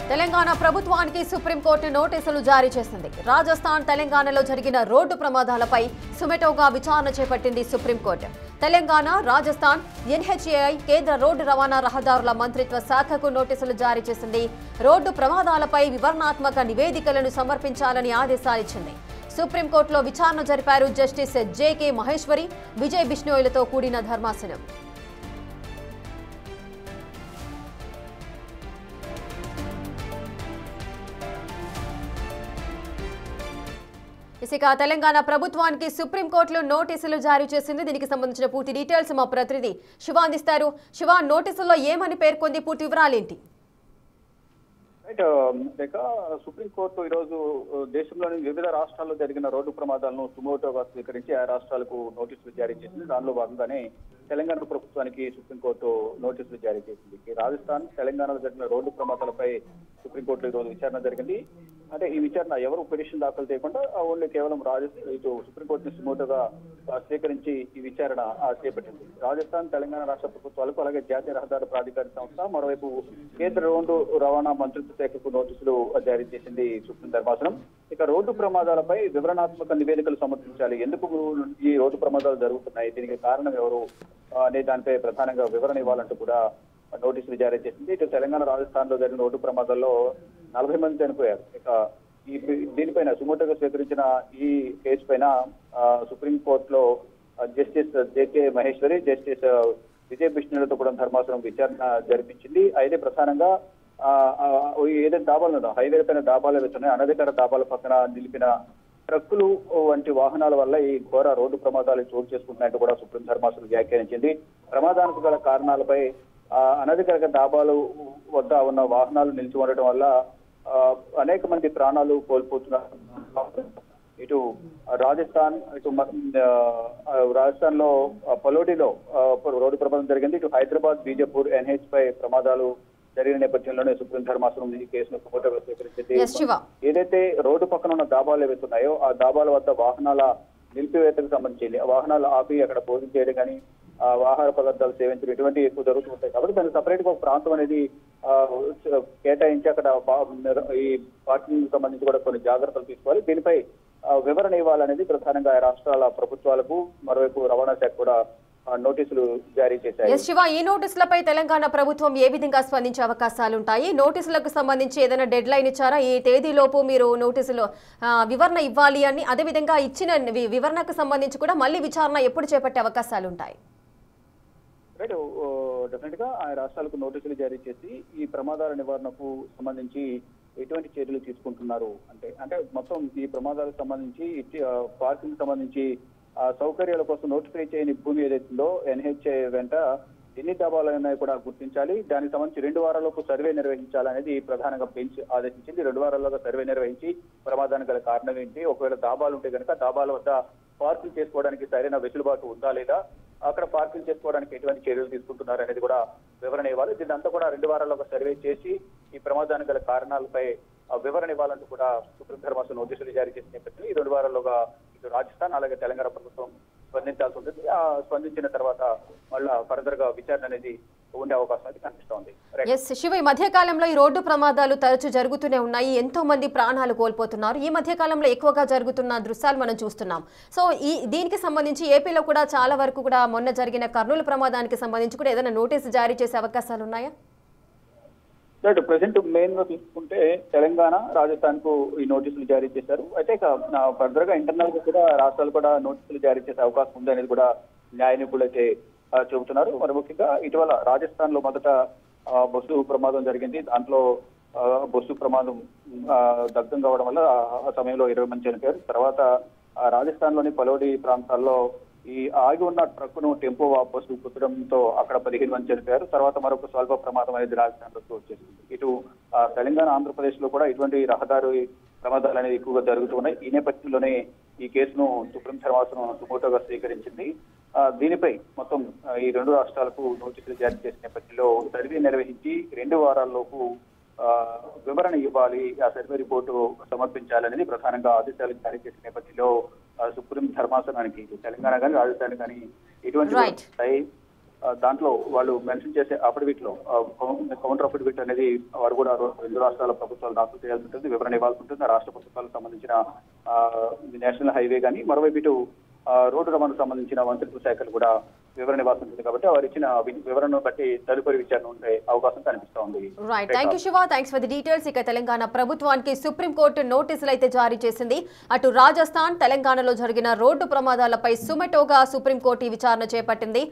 తెలంగాణ ప్రభుత్వానికి సుప్రీంకోర్టు నోటీసులు జారీ చేసింది. రాజస్థాన్, తెలంగాణలో జరిగిన రోడ్డు ప్రమాదాలపై సుమోటోగా విచారణ చేపట్టింది సుప్రీంకోర్టు. తెలంగాణ, రాజస్థాన్, ఎన్హెచ్ఏఐ, కేంద్ర రోడ్డు రవాణా రహదారుల మంత్రిత్వ శాఖకు నోటీసులు జారీ చేసింది. రోడ్డు ప్రమాదాలపై వివరణాత్మక నివేదికలను సమర్పించాలని ఆదేశాలిచ్చింది. సుప్రీంకోర్టులో విచారణ జరిపారు జస్టిస్ జేకే మహేశ్వరి, విజయ్ బిష్ణోయ్లతో కూడిన ధర్మాసనం. ఇక తెలంగాణ ప్రభుత్వానికి సుప్రీంకోర్టులో నోటీసులు జారీ చేసింది. దీనికి సంబంధించిన పూర్తి డీటెయిల్స్ మా ప్రతినిధి శివ అందిస్తారు. శివ, నోటీసుల్లో ఏమని పేర్కొంది, పూర్తి వివరాలేంటి? సుప్రీంకోర్టు ఈరోజు దేశంలోని వివిధ రాష్ట్రాల్లో జరిగిన రోడ్డు ప్రమాదాలను సుమోటోగా స్వీకరించి ఆ రాష్ట్రాలకు నోటీసులు జారీ చేసింది. దానిలో భాగంగానే తెలంగాణ ప్రభుత్వానికి సుప్రీంకోర్టు నోటీసులు జారీ చేసింది. రాజస్థాన్, తెలంగాణలో జరిగిన రోడ్డు ప్రమాదాలపై సుప్రీంకోర్టులో ఈరోజు విచారణ జరిగింది. అంటే ఈ విచారణ ఎవరు పిటిషన్ దాఖలు చేయకుండా ఓన్లీ కేవలం ఇటు సుప్రీంకోర్టుని సుమోటోగా స్వీకరించి ఈ విచారణ చేపట్టింది. రాజస్థాన్, తెలంగాణ రాష్ట్ర ప్రభుత్వాలకు, అలాగే జాతీయ రహదారి ప్రాధికార సంస్థ, మరోవైపు కేంద్ర రోడ్డు రవాణా మంత్రిత్వ శాఖకు నోటీసులు జారీ చేసింది సుప్రీం ధర్మాసనం. ఇక రోడ్డు ప్రమాదాలపై వివరణాత్మక నివేదికలు సమర్పించాలి, ఎందుకు ఈ రోడ్డు ప్రమాదాలు జరుగుతున్నాయి, దీనికి కారణం ఎవరు అనే దానిపై ప్రధానంగా వివరణ ఇవ్వాలంటూ కూడా నోటీసులు జారీ చేసింది. ఇటు తెలంగాణ, రాజస్థాన్ లో జరిగిన రోడ్డు ప్రమాదాల్లో 40 మంది చనిపోయారు. ఇక దీనిపైన సుమోటోగా స్వీకరించిన ఈ కేసు పైన సుప్రీంకోర్టులో justice JK Maheshwari, justice Vijay బిష్ణోయ్లతో కూడా ధర్మాసనం విచారణ జరిపించింది. అయితే ప్రధానంగా ఏదైతే డాబాలు ఉన్నాయో, హైవే పైన డాబాలు వెళ్తున్నాయి, అనధికార డాబాల పక్కన నిలిపిన ట్రక్కులు వంటి వాహనాల వల్ల ఈ ఘోర రోడ్డు ప్రమాదాలు చోటు చేసుకుంటున్నట్టు కూడా సుప్రీం ధర్మాసనం వ్యాఖ్యానించింది. ప్రమాదానికి గల కారణాలపై అనధికారిక డాబాలు వద్ద ఉన్న వాహనాలు నిలిచి ఉండటం వల్ల అనేక మంది ప్రాణాలు కోల్పోతున్నారు. ఇటు రాజస్థాన్ లో పలోడిలో రోడ్డు ప్రమాదం జరిగింది. ఇటు హైదరాబాద్, బీజపూర్, ఎన్హెచ్ పై ప్రమాదాలు జరిగిన నేపథ్యంలోనే సుప్రీం ధర్మాసనం ఈ కేసును సుమోటోగా స్వీకరించింది. ఏదైతే రోడ్డు పక్కన ఉన్న డాబాలు ఏవైతున్నాయో ఆ డాబాల వద్ద వాహనాల నిలిపివేతకు సంబంధించి వాహనాలు ఆపి అక్కడ భోజనం చేయడం కానీ, ఆహార పదార్థాలు సేవించడం ఇటువంటి ఎక్కువ జరుగుతుంటాయి. కాబట్టి దానికి సపరేట్ గా ఒక ప్రాంతం అనేది కేటాయించి అక్కడ ఈ పార్కింగ్ సంబంధించి కూడా కొన్ని జాగ్రత్తలు తీసుకోవాలి. దీనిపై వివరణ ఇవ్వాలనేది ప్రధానంగా రాష్ట్రాల ప్రభుత్వాలకు, మరోవైపు రవాణా శాఖ కూడా నోటీసులు జారీ చేశాయి. శివ, ఈ నోటీసులపై తెలంగాణ ప్రభుత్వం ఏ విధంగా స్పందించే అవకాశాలు ఉంటాయి? నోటీసులకు సంబంధించి ఏదైనా డెడ్ లైన్ ఇచ్చారా? ఈ తేదీలోపు మీరు నోటీసులో వివరణ ఇవ్వాలి అని, అదేవిధంగా ఇచ్చిన వివరణకు సంబంధించి కూడా మళ్ళీ విచారణ ఎప్పుడు చేపట్టే అవకాశాలు ఉంటాయి? డెఫినెట్ గా ఆ రాష్ట్రాలకు నోటీసులు జారీ చేసి ఈ ప్రమాదాల నివారణకు సంబంధించి ఎటువంటి చర్యలు తీసుకుంటున్నారు అంటే మొత్తం ఈ ప్రమాదాలకు సంబంధించి పార్కింగ్ సంబంధించి సౌకర్యాల కోసం నోటిఫై చేయని భూమి ఏదైతుందో ఎన్హెచ్ఏ వెంట ఎన్ని డాబాలు కూడా గుర్తించాలి. దానికి సంబంధించి 2 వారాలకు సర్వే నిర్వహించాలనేది ప్రధానంగా బెంచ్ ఆదేశించింది. 2 వారాల్లోగా సర్వే నిర్వహించి ప్రమాదానికి గల కారణం ఏంటి, ఒకవేళ డాబాలు ఉంటే కనుక డాబాల వద్ద పార్కింగ్ చేసుకోవడానికి సరైన వెసులుబాటు ఉందా లేదా, అక్కడ పార్కింగ్ చేసుకోవడానికి ఎటువంటి చర్యలు తీసుకుంటున్నారు అనేది కూడా వివరణ ఇవ్వాలి. దీనంతా కూడా 2 వారాల్లో సర్వే చేసి ఈ ప్రమాదానికి గల కారణాలపై వివరణ ఇవ్వాలంటూ కూడా సుప్రీం ధర్మాసనం నోటీసులు జారీ చేసిన నేపథ్యంలో ఈ 2 వారాల్లోగా ఇటు రాజస్థాన్, అలాగే తెలంగాణ ప్రభుత్వం స్పందించాల్సి ఉంటుంది. స్పందించిన తర్వాత మళ్ళా ఫర్దర్ గా విచారణ అనేది ఉండే అవకాశం అయితే కనిపిస్తోంది. శివ, ఈ మధ్య కాలంలో ఈ రోడ్డు ప్రమాదాలు తరచూ జరుగుతూనే ఉన్నాయి, ఎంతో మంది ప్రాణాలు కోల్పోతున్నారు. ఈ మధ్య కాలంలో ఎక్కువగా జరుగుతున్న దృశ్యాలు మనం చూస్తున్నాం. సో దీనికి సంబంధించి ఏపీలో కూడా చాలా వరకు కూడా మొన్న జరిగిన కర్నూలు ప్రమాదానికి సంబంధించి కూడా ఏదైనా నోటీసు జారీ చేసే అవకాశాలు ఉన్నాయా? ప్రెసెంట్ మెయిన్ గా తీసుకుంటే తెలంగాణ, రాజస్థాన్ కు ఈ నోటీసులు జారీ చేశారు. అయితే ఫర్దర్ గా ఇంటర్నల్ గా కూడా రాష్ట్రాలు కూడా నోటీసులు జారీ చేసే అవకాశం ఉంది అనేది కూడా న్యాయ నిపుణులు అయితే చెబుతున్నారు. మరి ముఖ్యంగా ఇటీవల రాజస్థాన్ లో మొదట బస్సు ప్రమాదం జరిగింది. దాంట్లో బస్సు ప్రమాదం దగ్ధం కావడం వల్ల ఆ సమయంలో 20 మంది చనిపోయారు. తర్వాత రాజస్థాన్ లోని పలోడి ప్రాంతాల్లో ఈ ఆగి ఉన్న ట్రక్కును టెంపో బస్సు కుట్టడంతో అక్కడ 15 మంది చనిపోయారు. తర్వాత మరొక స్వల్ప ప్రమాదం అనేది రాజస్థాన్ లో వచ్చేసింది. ఇటు తెలంగాణ, ఆంధ్రప్రదేశ్ లో కూడా ఇటువంటి రహదారి ప్రమాదాలు అనేవి ఎక్కువగా జరుగుతున్నాయి. ఈ నేపథ్యంలోనే ఈ కేసును సుప్రీం ధర్మాసనం సుమోటోగా స్వీకరించింది. దీనిపై మొత్తం ఈ 2 రాష్ట్రాలకు నోటీసులు జారీ చేసిన నేపథ్యంలో సర్వే నిర్వహించి 2 వారాల్లోపు వివరణ ఇవ్వాలి, ఆ సర్వే రిపోర్టు సమర్పించాలనేది ప్రధానంగా ఆదేశాలు జారీ చేసిన నేపథ్యంలో సుప్రీం ధర్మాసనానికి తెలంగాణ కానీ, రాజస్థాన్ కానీ ఎటువంటి దాంట్లో వాళ్ళు మెన్షన్ చేసే అఫిడవిట్ లో కౌంటర్ అఫిడవిట్ అనేది వారు కూడా రెండు రాష్ట్రాల ప్రభుత్వాలు దాఖలు చేయాల్సి ఉంటుంది, వివరణ ఇవ్వాల్సి ఉంటుంది. రాష్ట్ర ప్రభుత్వాలకు సంబంధించిన నేషనల్ హైవే కానీ మరోవైపు ఇటు రోడ్డు రవాణాకు సంబంధించిన మంత్రిత్వ శాఖలు కూడా వివరణ ఇవ్వాల్సి ఉంటుంది. కాబట్టి వారు ఇచ్చిన వివరణను బట్టి తదుపరి విచారణ ఉండే అవకాశం కనిపిస్తా ఉంది. Right, thank you Shiva, thanks for the details. ఇక తెలంగాణ ప్రభుత్వానికి సుప్రీంకోర్టు నోటీసులు అయితే జారీ చేసింది. అటు రాజస్థాన్, తెలంగాణలో జరిగిన రోడ్డు ప్రమాదాలపై సుమోటోగా సుప్రీంకోర్టు విచారణ చేపట్టింది.